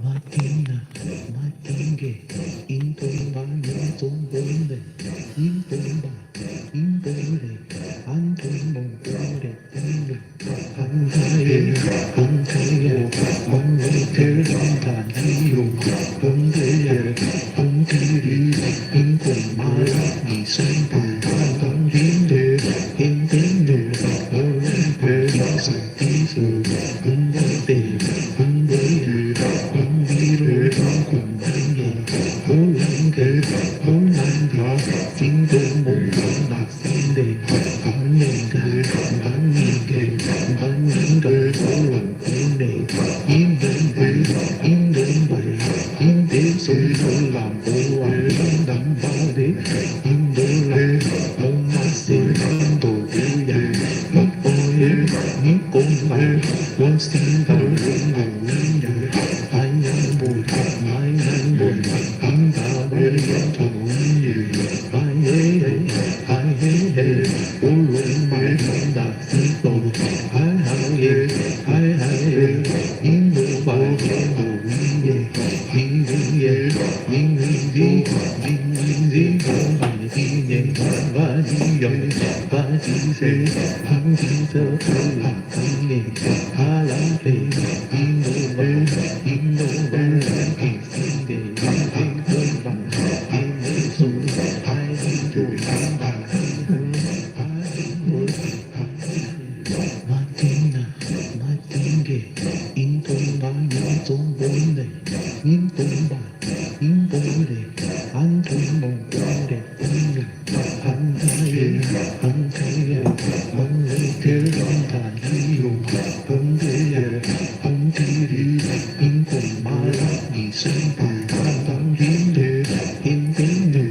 Martina, Martinge, Intomba, Intombonde, Intomba, Imbonde, Antombonde, Bonde, Antaye, Antaye, Bonde, Antayo, Bonde, Bontiri, Inkomara, Nisamba, Bondinde, Indinde, Olimpe, Santiso, Bonde, Bonde, Biro kumbange, olange, olanga, findo mongana, finde, banenga, banenge, banenga, olangune, indembe, indembe, inde sola, boa, indambade, indole, momase, ando, buya, mopoye, nikomba, wasinda, winda, I am born, I am born, I'm the Martina, Martinge, Intomba, Intombonde, Intomba, Imbonde, Antombonde, Bonde, Antaye, Antaye, Bonde, Antayo, Bonde, Bontiri, Inkomara, Nisamba, Bondinde, Indinde,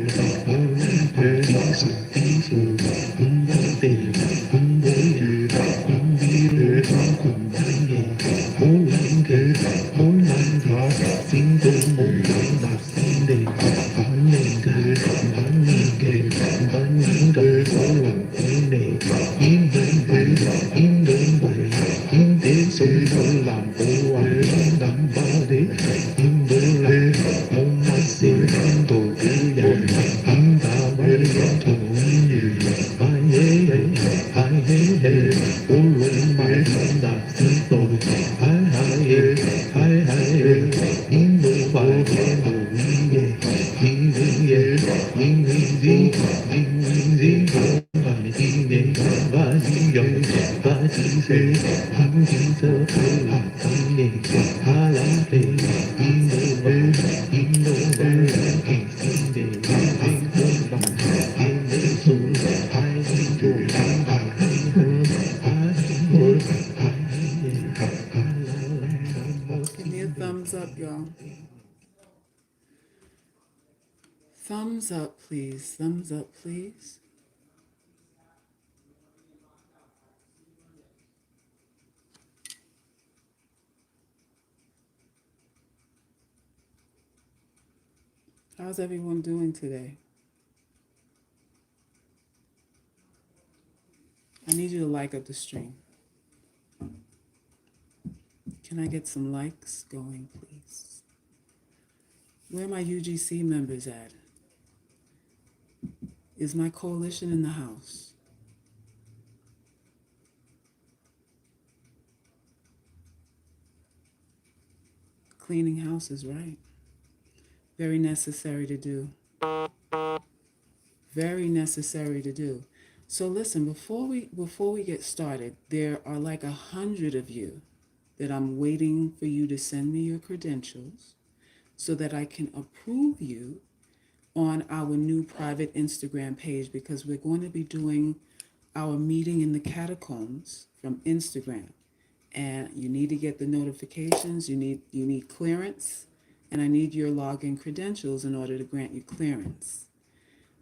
Olimpe, Santiso, Bonde, Bonde, Biro kumbange, olange, olanga, findo mongana, finde, banenge, banenge, banenge, olangune, indembe, indembe, inde sola, boa, indambade, indole, momase, indo, buya, indabare, tonye, baye, aye, olumanda, findo, aye, aye, indo, baye, oye, iye, inidi, inidi, badine, badiyo, badise, handise, alapane, alate, indo, indo, ifinde, ifinde, inde, so, Give me a thumbs up, y'all. Thumbs up, please. Thumbs up, please. How's everyone doing today? I need you to like up the stream. Can I get some likes going, please? Where are my UGC members at? Is my coalition in the house? Cleaning houses, right? Very necessary to do. Very necessary to do. So listen, before we get started, there are like 100 of you that I'm waiting for you to send me your credentials so that I can approve you on our new private Instagram page, because we're going to be doing our meeting in the catacombs from Instagram. And you need to get the notifications, you need clearance, and I need your login credentials in order to grant you clearance.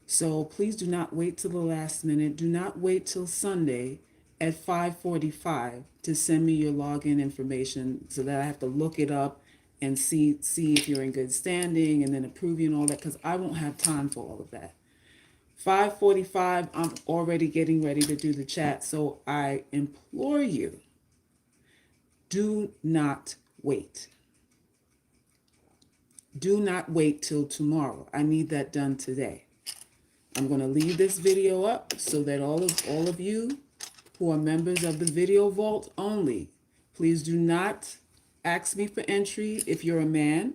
So please do not wait till the last minute. Do not wait till Sunday at 5:45 to send me your login information so that I have to look it up and see if you're in good standing and then approve you and all that, because I won't have time for all of that. 5:45, I'm already getting ready to do the chat. So I implore you, do not wait. Do not wait till tomorrow. I need that done today. I'm going to leave this video up so that all of you who are members of the Video Vault only, please do not ask me for entry if you're a man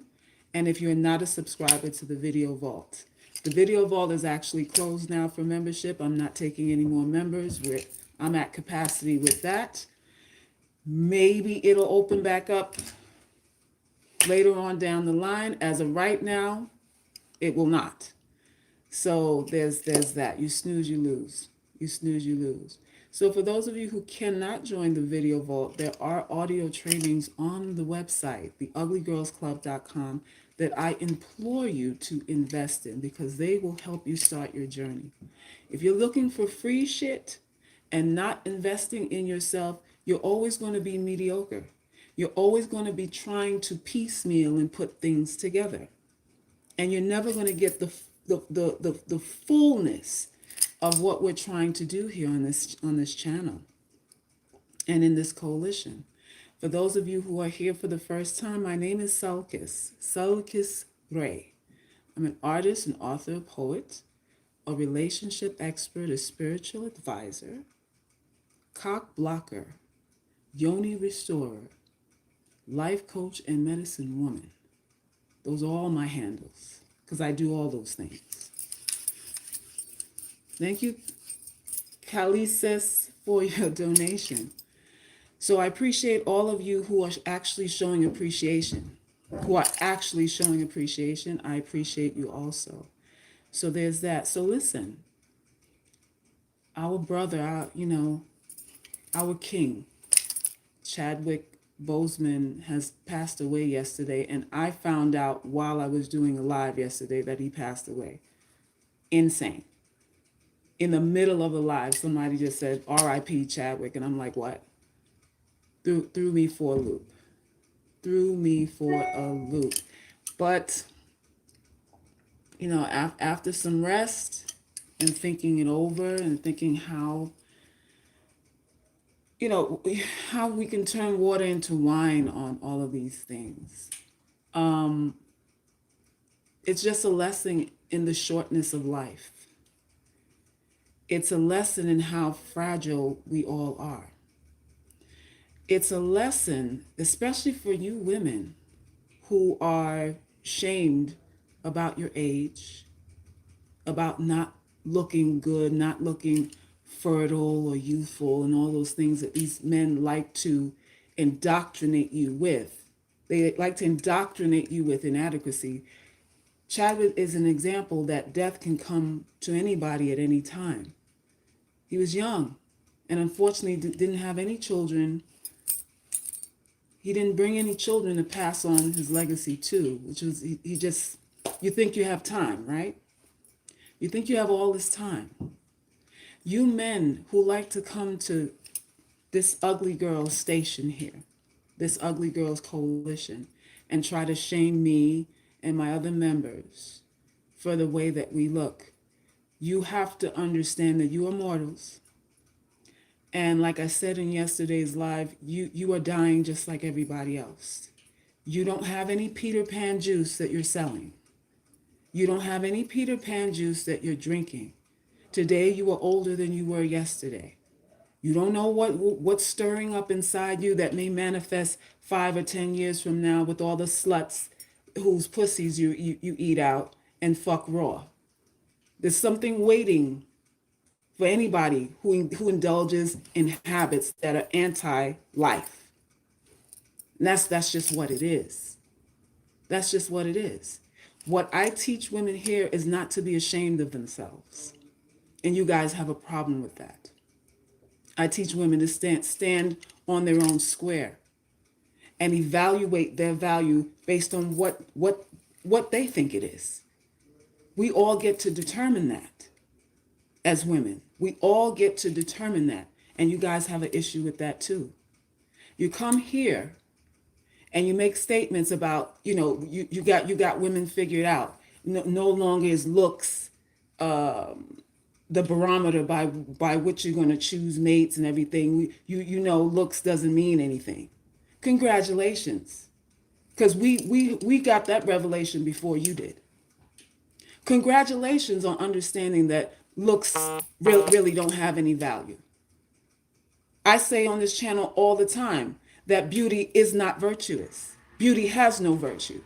and if you're not a subscriber to the Video Vault. The Video Vault is actually closed now for membership. I'm not taking any more members. I'm at capacity with that. Maybe it'll open back up later on down the line. As of right now, it will not. So there's that. You snooze, you lose. You snooze, you lose. So for those of you who cannot join the Video Vault, there are audio trainings on the website, theuglygirlsclub.com, that I implore you to invest in because they will help you start your journey. If you're looking for free shit and not investing in yourself, you're always going to be mediocre. You're always going to be trying to piecemeal and put things together. And you're never going to get the fullness of what we're trying to do here on this channel and in this coalition. For those of you who are here for the first time, my name is Sulkis Ray. I'm an artist, an author, a poet, a relationship expert, a spiritual advisor, cock blocker, YONI restorer, life coach, and medicine woman. Those are all my handles because I do all those things. Thank you, Calices, for your donation. So I appreciate all of you who are actually showing appreciation. I appreciate you also. So there's that. So listen, our brother, our king, Chadwick Boseman, has passed away yesterday. And I found out while I was doing a live yesterday that he passed away. Insane. In the middle of the live, somebody just said, R.I.P. Chadwick. And I'm like, what? Threw me for a loop. But, after some rest and thinking it over and thinking how we can turn water into wine on all of these things. It's just a lesson in the shortness of life. It's a lesson in how fragile we all are. It's a lesson, especially for you women who are shamed about your age, about not looking good, not looking fertile or youthful, and all those things that these men like to indoctrinate you with. They like to indoctrinate you with inadequacy. Chadwick is an example that death can come to anybody at any time. He was young and unfortunately didn't have any children. He didn't bring any children to pass on his legacy to, which was, you think you have time, right? You think you have all this time. You men who like to come to this ugly girl station here, this ugly girls coalition, and try to shame me and my other members for the way that we look, you have to understand that you are mortals. And like I said in yesterday's live, you are dying just like everybody else. You don't have any Peter Pan juice that you're selling. You don't have any Peter Pan juice that you're drinking. Today you are older than you were yesterday. You don't know what's stirring up inside you that may manifest 5 or 10 years from now with all the sluts whose pussies you eat out and fuck raw. There's something waiting for anybody who indulges in habits that are anti-life. And that's just what it is. That's just what it is. What I teach women here is not to be ashamed of themselves. And you guys have a problem with that. I teach women to stand on their own square and evaluate their value based on what they think it is. We all get to determine that as women. We all get to determine that. And you guys have an issue with that too. You come here and you make statements about, you got women figured out. No longer is looks the barometer by which you're going to choose mates and everything. Looks doesn't mean anything. Congratulations. because we got that revelation before you did. Congratulations on understanding that looks really don't have any value. I say on this channel all the time that beauty is not virtuous. Beauty has no virtue.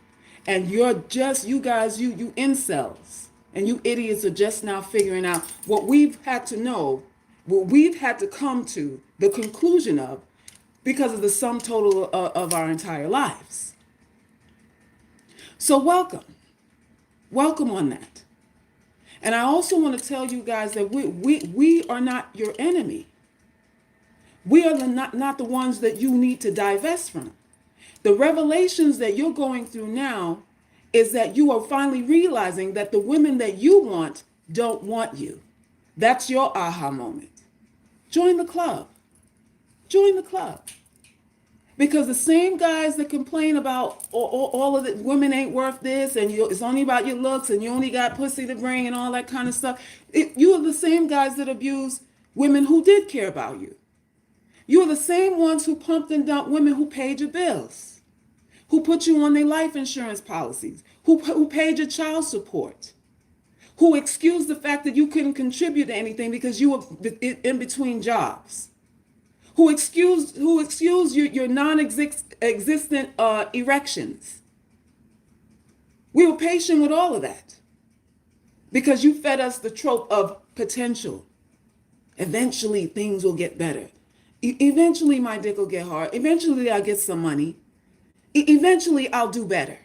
And you guys, you incels and you idiots are just now figuring out what we've had to know, what we've had to come to the conclusion of because of the sum total of our entire lives. So welcome. Welcome on that. And I also want to tell you guys that we are not your enemy. We are not the ones that you need to divest from. The revelations that you're going through now is that you are finally realizing that the women that you want don't want you. That's your aha moment. Join the club. Join the club. Because the same guys that complain about all of the women ain't worth this and it's only about your looks and you only got pussy to bring and all that kind of stuff, you are the same guys that abuse women who did care about you. You are the same ones who pumped and dumped women who paid your bills, who put you on their life insurance policies, who paid your child support, who excused the fact that you couldn't contribute to anything because you were in between jobs, who excused your non-existent erections. We were patient with all of that because you fed us the trope of potential. Eventually, things will get better. Eventually, my dick will get hard. Eventually, I'll get some money. Eventually, I'll do better.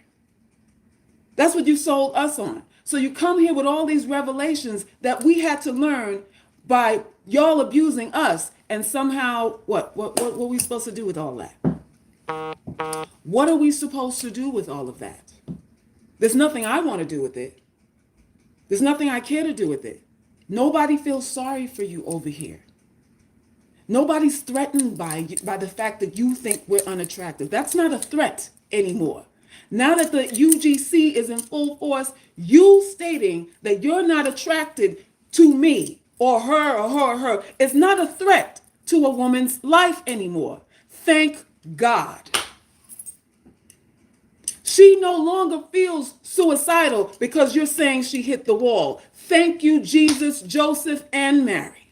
That's what you sold us on. So you come here with all these revelations that we had to learn by y'all abusing us. And somehow, what are we supposed to do with all that? What are we supposed to do with all of that? There's nothing I want to do with it. There's nothing I care to do with it. Nobody feels sorry for you over here. Nobody's threatened by the fact that you think we're unattractive. That's not a threat anymore. Now that the UGC is in full force, you stating that you're not attracted to me or her is not a threat to a woman's life anymore. Thank God. She no longer feels suicidal because you're saying she hit the wall. Thank you, Jesus, Joseph, and Mary.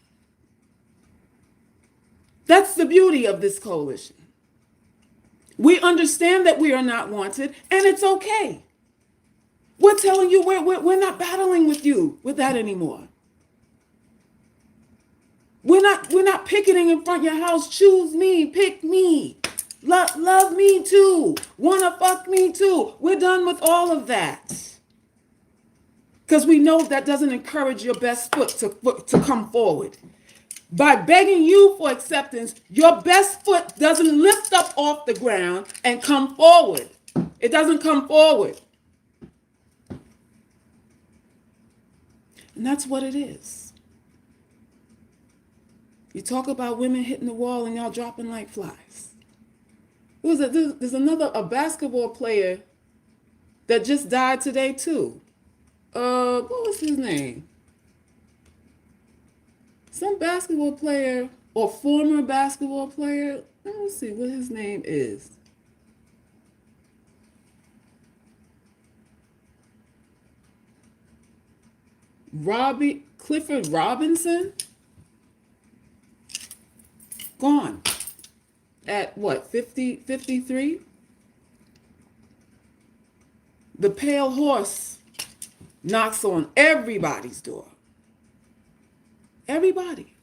That's the beauty of this coalition. We understand that we are not wanted, and it's okay. We're telling you we're not battling with you with that anymore. We're not picketing in front of your house. Choose me, pick me, love me too, wanna fuck me too. We're done with all of that. Because we know that doesn't encourage your best foot to come forward. By begging you for acceptance, your best foot doesn't lift up off the ground and come forward. It doesn't come forward. And that's what it is. You talk about women hitting the wall and y'all dropping like flies. There's a basketball player that just died today too. What was his name? Some basketball player or former basketball player. Let me see what his name is. Clifford Robinson. Gone. At what, 53? The pale horse knocks on everybody's door. Everybody.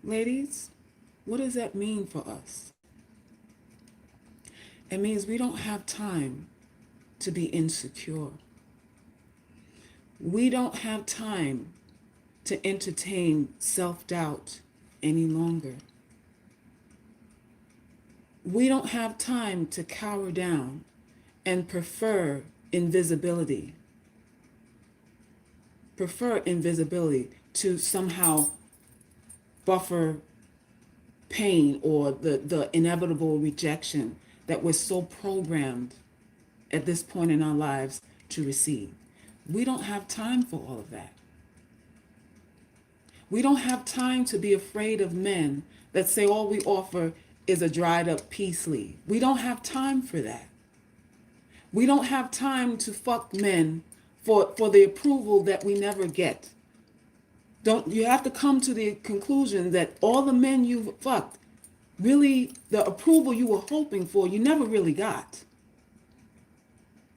Ladies, what does that mean for us? It means we don't have time to be insecure. We don't have time to entertain self-doubt any longer. We don't have time to cower down and prefer invisibility to somehow buffer pain or the inevitable rejection that we're so programmed at this point in our lives to receive. We don't have time for all of that. We don't have time to be afraid of men that say all we offer is a dried up peace leaf. We don't have time for that. We don't have time to fuck men for the approval that we never get. Don't you have to come to the conclusion that all the men you've fucked, really the approval you were hoping for, you never really got.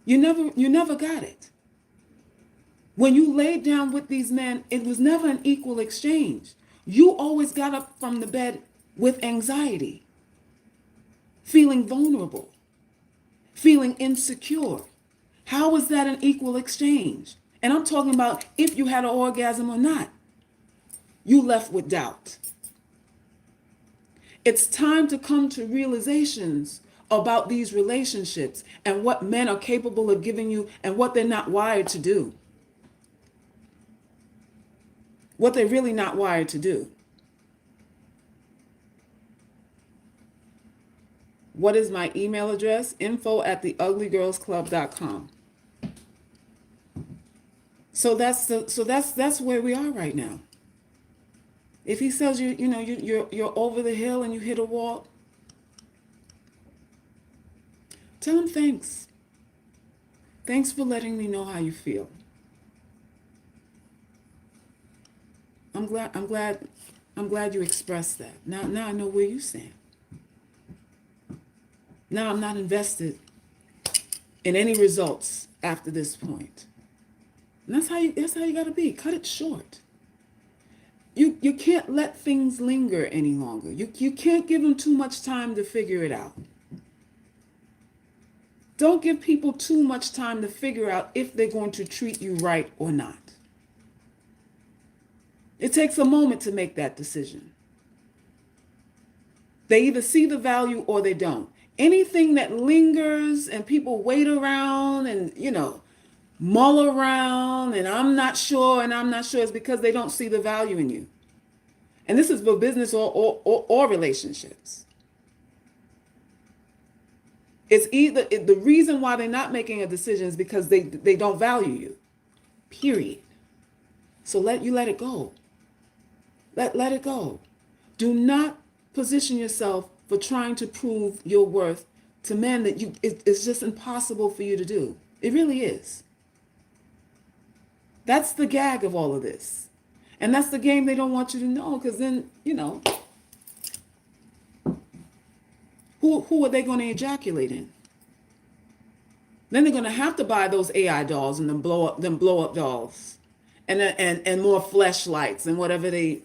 You never got it. When you laid down with these men, it was never an equal exchange. You always got up from the bed with anxiety, feeling vulnerable, feeling insecure. How was that an equal exchange? And I'm talking about if you had an orgasm or not. You left with doubt. It's time to come to realizations about these relationships and what men are capable of giving you and what they're not wired to do. What they're really not wired to do. What is my email address? info@theuglygirlsclub.com. So that's where we are right now. If he says you're over the hill and you hit a wall, tell him thanks. Thanks for letting me know how you feel. I'm glad you expressed that. Now I know where you stand. Now I'm not invested in any results after this point. And that's how you got to be. Cut it short. You can't let things linger any longer. You can't give them too much time to figure it out. Don't give people too much time to figure out if they're going to treat you right or not. It takes a moment to make that decision. They either see the value or they don't. Anything that lingers and people wait around and, mull around and I'm not sure is because they don't see the value in you. And this is for business or relationships. It's either the reason why they're not making a decision is because they don't value you. Period. So let it go. Let it go. Do not position yourself for trying to prove your worth to men that it's just impossible for you to do. It really is. That's the gag of all of this. And that's the game they don't want you to know, because then, who are they going to ejaculate in? Then they're going to have to buy those AI dolls and them blow up dolls and more fleshlights and whatever they,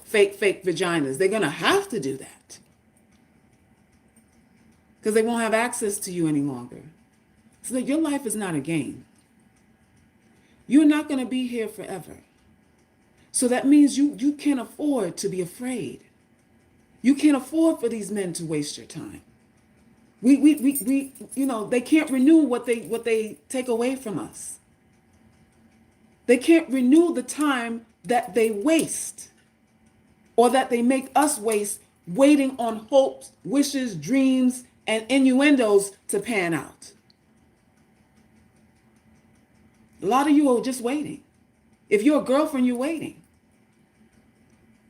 fake vaginas. They're going to have to do that because they won't have access to you any longer. So that your life is not a game. You're not going to be here forever. So that means you can't afford to be afraid. You can't afford for these men to waste your time. They can't renew what they take away from us. They can't renew the time that they waste or that they make us waste waiting on hopes, wishes, dreams, and innuendos to pan out. A lot of you are just waiting. If you're a girlfriend, you're waiting.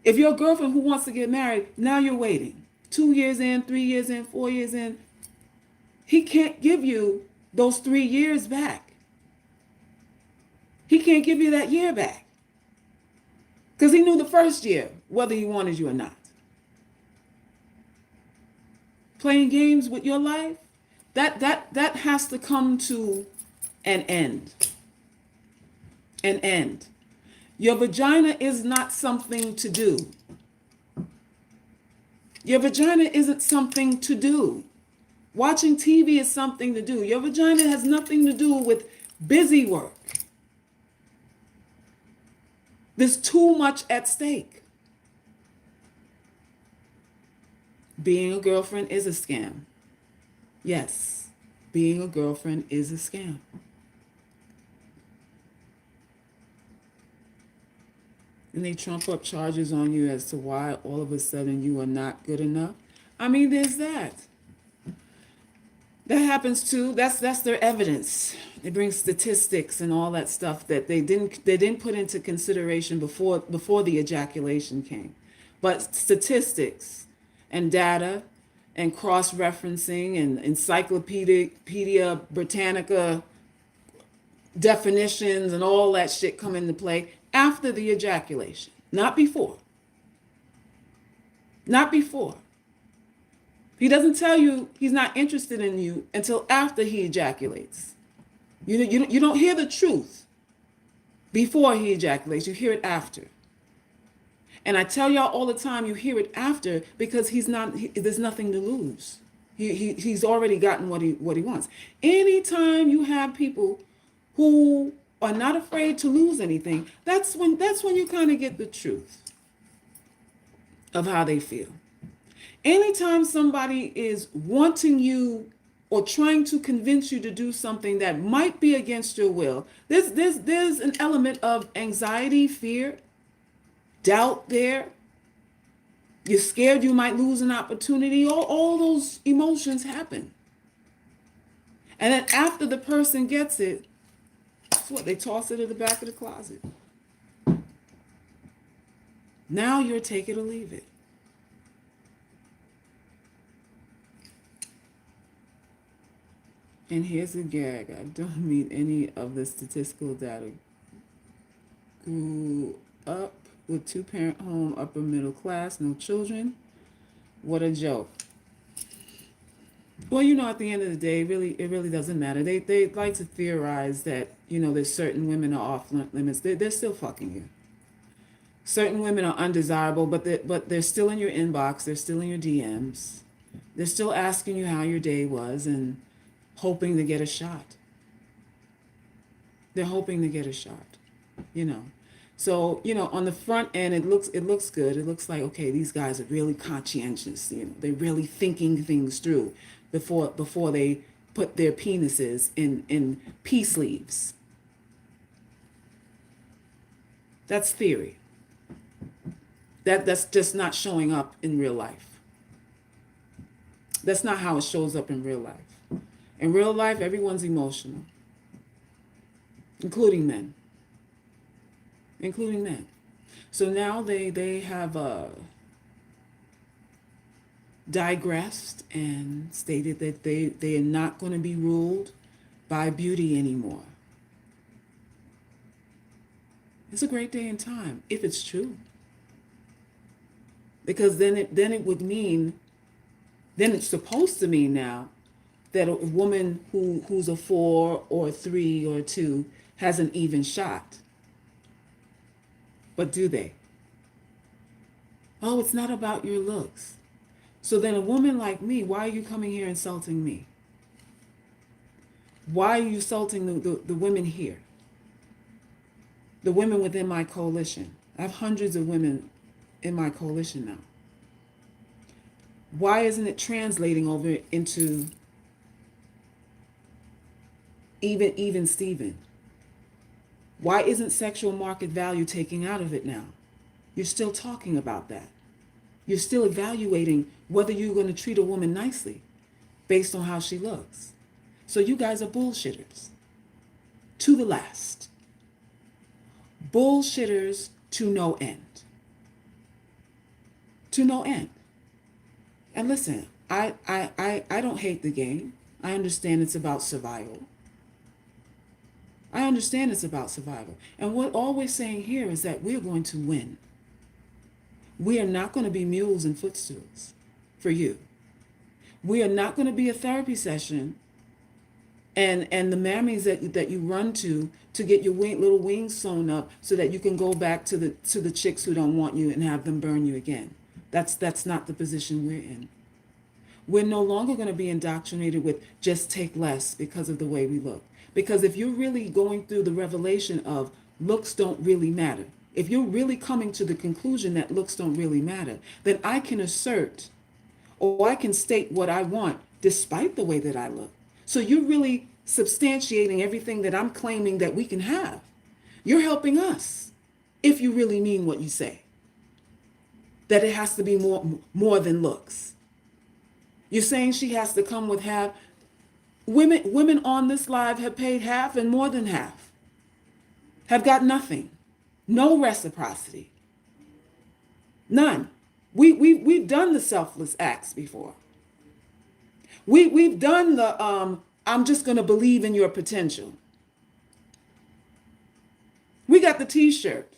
If you're a girlfriend who wants to get married, now you're waiting. 2 years in, 3 years in, 4 years in. He can't give you those 3 years back. He can't give you that year back. Because he knew the first year whether he wanted you or not. Playing games with your life, that has to come to an end. An end. Your vagina is not something to do. Your vagina isn't something to do. Watching TV is something to do. Your vagina has nothing to do with busy work. There's too much at stake. Being a girlfriend is a scam. Yes, being a girlfriend is a scam. And they trump up charges on you as to why all of a sudden you are not good enough. I mean, there's that. That happens too. That's their evidence. They bring statistics and all that stuff that they didn't put into consideration before the ejaculation came. But statistics and data and cross-referencing and Encyclopedia Britannica definitions and all that shit come into play after the ejaculation, not before. Not before. He doesn't tell you he's not interested in you until after he ejaculates. You don't hear the truth before he ejaculates. You hear it after. And I tell y'all all the time, you hear it after because there's nothing to lose. He's already gotten what he wants. Anytime you have people who are not afraid to lose anything, that's when you kind of get the truth of how they feel. Anytime somebody is wanting you or trying to convince you to do something that might be against your will, there's an element of anxiety, fear, doubt there. You're scared you might lose an opportunity. All those emotions happen. And then after the person gets it, that's what they toss it in the back of the closet. Now you're take it or leave it. And here's a gag. I don't mean any of the statistical data. Grew up with two-parent home, upper middle class, no children. What a joke. Well, at the end of the day, it really doesn't matter. They like to theorize that, there's certain women are off limits. They're still fucking you. Certain women are undesirable, but they're still in your inbox. They're still in your DMs. They're still asking you how your day was and hoping to get a shot. They're hoping to get a shot, So, on the front end, it looks good. It looks like, okay, these guys are really conscientious. They're really thinking things through before they put their penises in peace leaves. That's theory. That's just not showing up in real life. That's not how it shows up in real life. In real life, everyone's emotional, including men. So now they have digressed and stated that they are not going to be ruled by beauty anymore. It's a great day and time if it's true, because then it would mean, then it's supposed to mean now that a woman who's a 4 or a 3 or a 2 has an even shot. But do they? Oh, it's not about your looks. So then a woman like me, why are you coming here insulting me? Why are you insulting the women here? The women within my coalition. I have hundreds of women in my coalition now. Why isn't it translating over into even Steven? Why isn't sexual market value taking out of it now? You're still talking about that. You're still evaluating whether you're going to treat a woman nicely based on how she looks. So you guys are bullshitters to the last. Bullshitters to no end. To no end. And listen, I don't hate the game. I understand it's about survival. And what all we're saying here is that we're going to win. We are not going to be mules and footstools for you. We are not going to be a therapy session and the mammies that you run to get your little wings sewn up so that you can go back to the chicks who don't want you and have them burn you again. That's not the position we're in. We're no longer going to be indoctrinated with just take less because of the way we look. Because if you're really going through the revelation of looks don't really matter, if you're really coming to the conclusion that looks don't really matter, then I can assert or I can state what I want despite the way that I look. So you're really substantiating everything that I'm claiming that we can have. You're helping us if you really mean what you say. That it has to be more than looks. You're saying she has to come with Women on this live have paid half and more than half, have got nothing, no reciprocity, none. We've done the selfless acts before. We've done the I'm just going to believe in your potential. We got the T-shirt.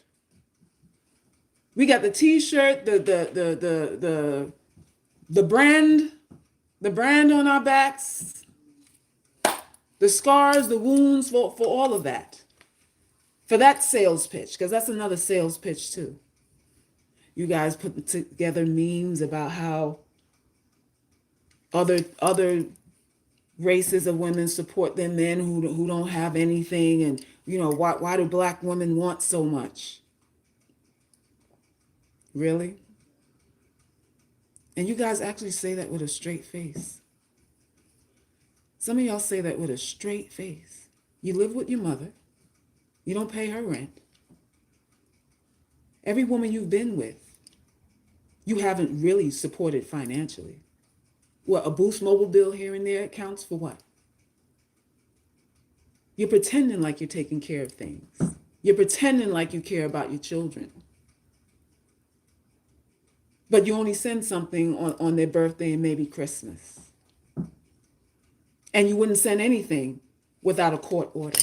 We got the T-shirt, the brand on our backs, the scars, the wounds, for all of that. For that sales pitch, because that's another sales pitch too. You guys put together memes about how other races of women support their men who don't have anything, and why do black women want so much? Really? And you guys actually say that with a straight face. Some of y'all say that with a straight face. You live with your mother. You don't pay her rent. Every woman you've been with, you haven't really supported financially. What, a Boost mobile bill here and there counts for what? You're pretending like you're taking care of things. You're pretending like you care about your children. But you only send something on their birthday and maybe Christmas. And you wouldn't send anything without a court order.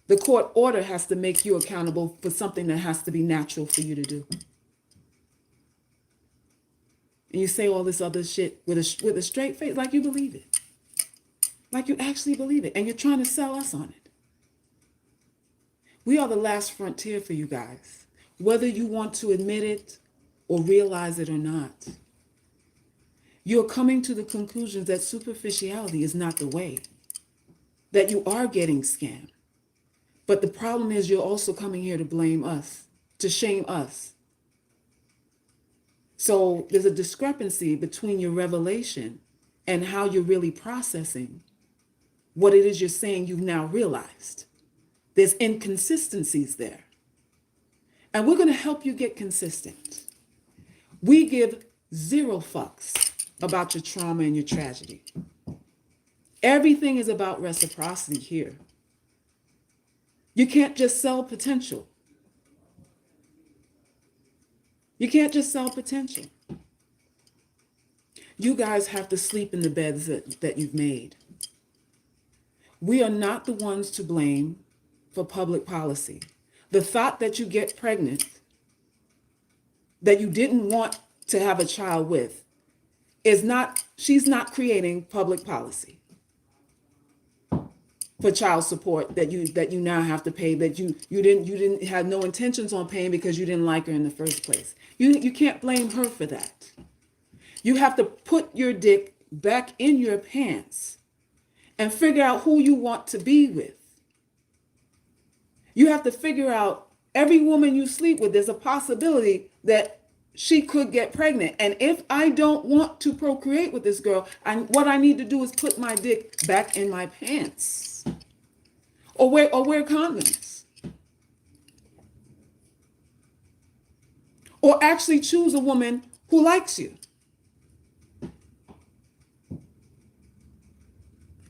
The court order has to make you accountable for something that has to be natural for you to do. And you say all this other shit with a straight face, like you believe it. Like you actually believe it. And you're trying to sell us on it. We are the last frontier for you guys. Whether you want to admit it or realize it or not. You're coming to the conclusion that superficiality is not the way. That you are getting scammed. But the problem is you're also coming here to blame us, to shame us. So there's a discrepancy between your revelation and how you're really processing what it is you're saying you've now realized. There's inconsistencies there. And we're going to help you get consistent. We give zero fucks about your trauma and your tragedy. Everything is about reciprocity here. You can't just sell potential. You can't just sell potential. You guys have to sleep in the beds that you've made. We are not the ones to blame for public policy. The thought that you get pregnant, that you didn't want to have a child with, she's not creating public policy for child support that you now have to pay, that you didn't have no intentions on paying because you didn't like her in the first place. You can't blame her for that. You have to put your dick back in your pants and figure out who you want to be with. You have to figure out every woman you sleep with, there's a possibility that she could get pregnant. And if I don't want to procreate with this girl, what I need to do is put my dick back in my pants. Or wear condoms. Or actually choose a woman who likes you.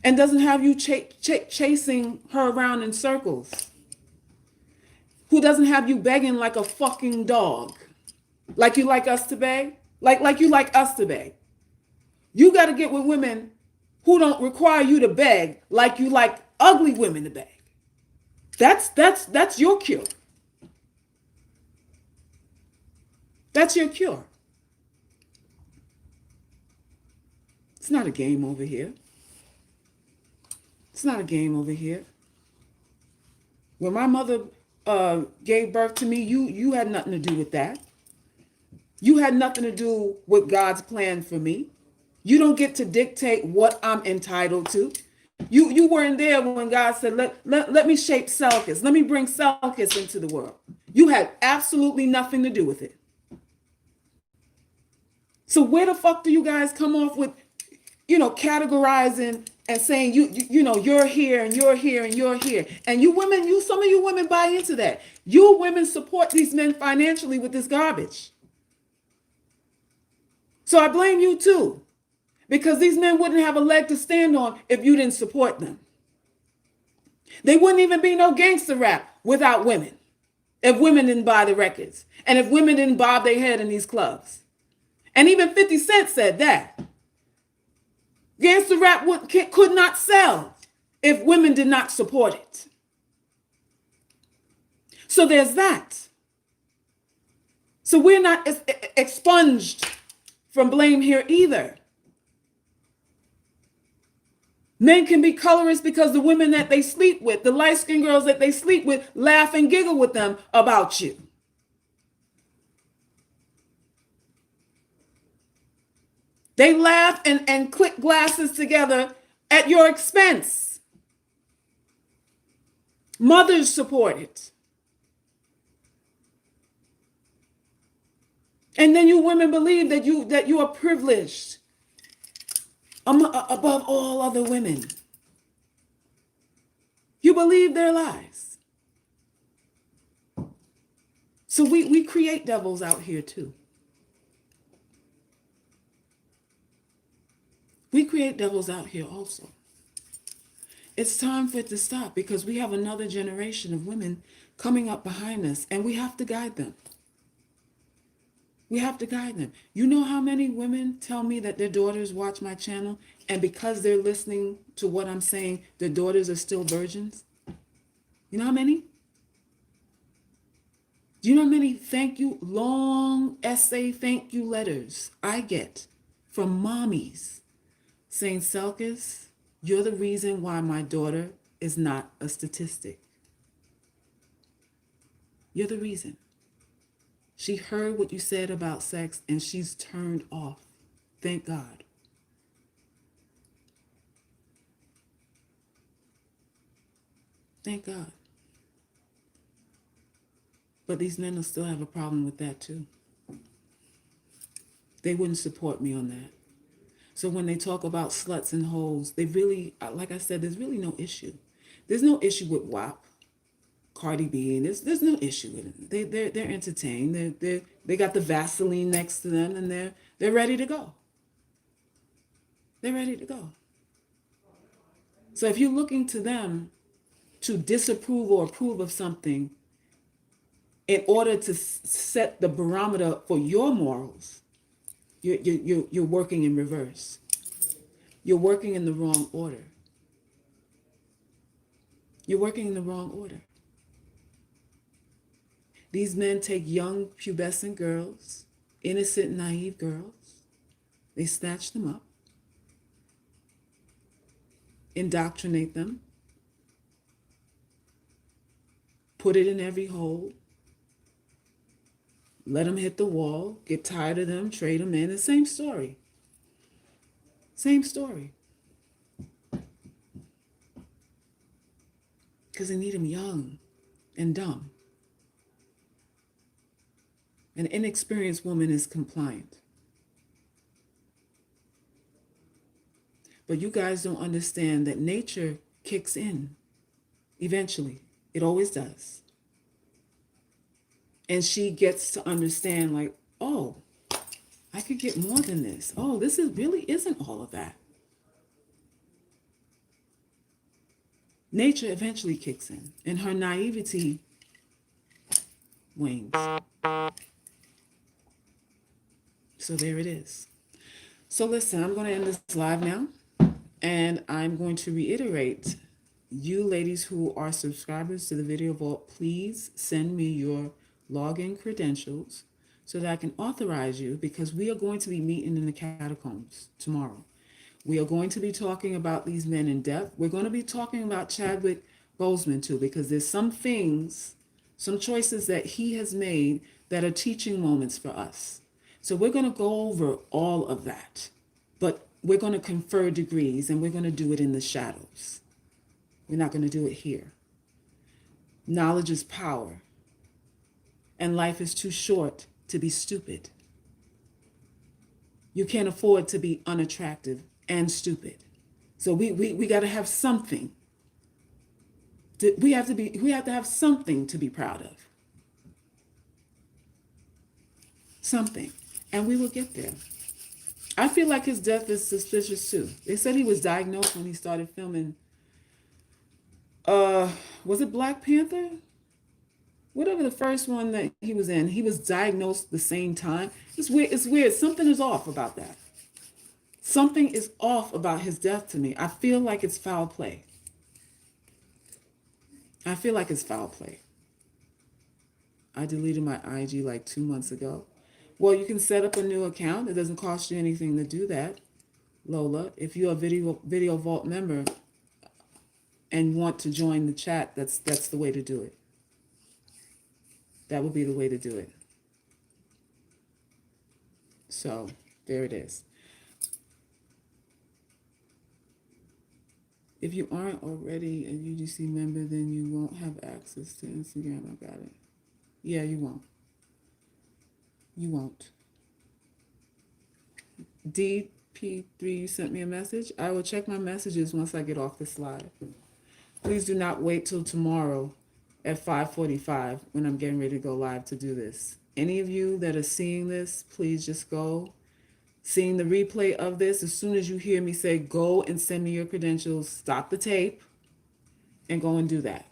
And doesn't have you chasing her around in circles. Who doesn't have you begging like a fucking dog. Like you like us to beg. Like you like us to beg. You got to get with women who don't require you to beg like you like ugly women to beg. That's your cure. That's your cure. It's not a game over here. It's not a game over here. When my mother gave birth to me, you had nothing to do with that. You had nothing to do with God's plan for me. You don't get to dictate what I'm entitled to. You weren't there when God said, let me shape Selkis. Let me bring Selkis into the world. You had absolutely nothing to do with it. So where the fuck do you guys come off with, categorizing and saying you're here and you're here and you're here. And some of you women buy into that. You women support these men financially with this garbage. So I blame you too. because these men wouldn't have a leg to stand on if you didn't support them. They wouldn't even be no gangster rap without women, if women didn't buy the records, and if women didn't bob their head in these clubs. And even 50 Cent said that. Gangster rap could not sell if women did not support it. So there's that. So we're not expunged from blame here either. Men can be colorists because the women that they sleep with, the light-skinned girls that they sleep with, laugh and giggle with them about you. They laugh and click glasses together at your expense. Mothers support it. And then you women believe that you are privileged above all other women. You believe their lies. So we create devils out here too. We create devils out here also. It's time for it to stop because we have another generation of women coming up behind us and we have to guide them. We have to guide them. You know how many women tell me that their daughters watch my channel and because they're listening to what I'm saying, their daughters are still virgins? You know how many? Do you know how many thank you, long essay thank you letters I get from mommies saying, Selkis, you're the reason why my daughter is not a statistic. You're the reason. She heard what you said about sex and she's turned off. Thank God. Thank God. But these men will still have a problem with that too. They wouldn't support me on that. So when they talk about sluts and hoes, they really, like I said, there's really no issue. There's no issue with WAP, Cardi B, and there's no issue with it. They're entertained. They got the Vaseline next to them, and they're ready to go. They're ready to go. So if you're looking to them to disapprove or approve of something in order to set the barometer for your morals, you're working in reverse. You're working in the wrong order. You're working in the wrong order. These men take young, pubescent girls, innocent, naive girls. They snatch them up, indoctrinate them, put it in every hole, let them hit the wall, get tired of them, trade them in. The same story. Same story. Because they need them young and dumb. An inexperienced woman is compliant. But you guys don't understand that nature kicks in eventually. It always does. And she gets to understand like, oh, I could get more than this. Oh, this really isn't all of that. Nature eventually kicks in and her naivety wanes. So there it is. So listen, I'm going to end this live now. And I'm going to reiterate, you ladies who are subscribers to the Video Vault, please send me your login credentials so that I can authorize you, because we are going to be meeting in the catacombs tomorrow. We are going to be talking about these men in depth. We're going to be talking about Chadwick Boseman too, because there's some things, some choices that he has made that are teaching moments for us. So we're going to go over all of that, but we're going to confer degrees and we're going to do it in the shadows. We're not going to do it here. Knowledge is power, and life is too short to be stupid. You can't afford to be unattractive and stupid. So we got to have something. We have to have something to be proud of. Something. And we will get there. I feel like his death is suspicious too. They said he was diagnosed when he started filming. Was it Black Panther? Whatever the first one that he was in, he was diagnosed the same time. It's weird. It's weird. Something is off about that. Something is off about his death to me. I feel like it's foul play. I feel like it's foul play. I deleted my IG like 2 months ago. Well, you can set up a new account. It doesn't cost you anything to do that, Lola. If you're a Video Vault member and want to join the chat, that's the way to do it. That would be the way to do it. So there it is. If you aren't already a UGC member, then you won't have access to Instagram. I got it. Yeah, you won't. You won't. DP3, you sent me a message. I will check my messages once I get off this live. Please do not wait till tomorrow at 5:45 when I'm getting ready to go live to do this. Any of you that are seeing this, please just go. Seeing the replay of this, as soon as you hear me say, go and send me your credentials, stop the tape and go and do that.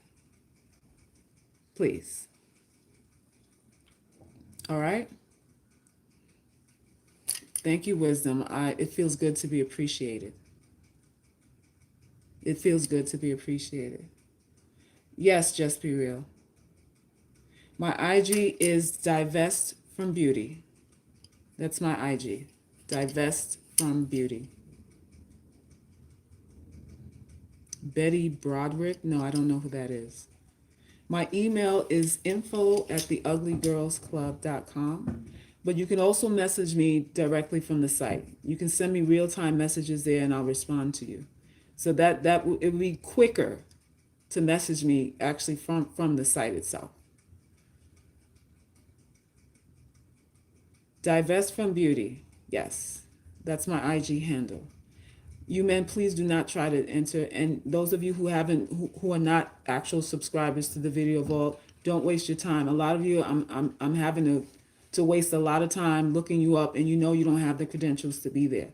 Please. All right? Thank you, Wisdom. It feels good to be appreciated. It feels good to be appreciated. Yes, just be real. My IG is Divest from Beauty. That's my IG. Divest from Beauty. Betty Broderick? No, I don't know who that is. My email is info@theuglygirlsclub.com. But you can also message me directly from the site. You can send me real-time messages there and I'll respond to you. So it would be quicker to message me actually from the site itself. Divest from Beauty. Yes, that's my IG handle. You men, please do not try to enter. And those of you who are not actual subscribers to the Video Vault, don't waste your time. A lot of you, I'm having to waste a lot of time looking you up, and you know you don't have the credentials to be there.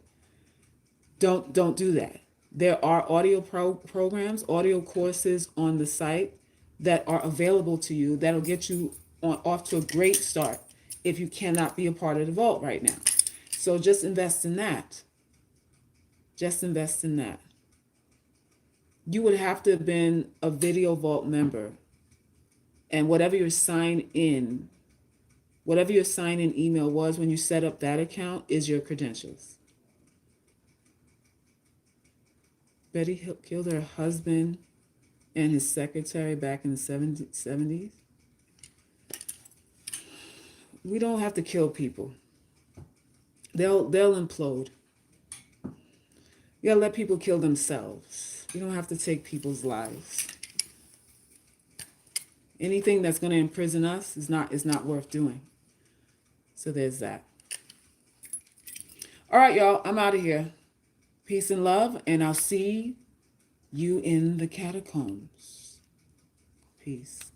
Don't do that. There are audio programs, audio courses on the site that are available to you that'll get you off to a great start if you cannot be a part of the vault right now. So just invest in that. Just invest in that. You would have to have been a Video Vault member, and whatever your sign-in email was when you set up that account is your credentials. Betty killed her husband and his secretary back in the 70s. We don't have to kill people. They'll implode. You gotta let people kill themselves. You don't have to take people's lives. Anything that's going to imprison us is not worth doing. So there's that. All right, y'all. I'm out of here. Peace and love, and I'll see you in the catacombs. Peace.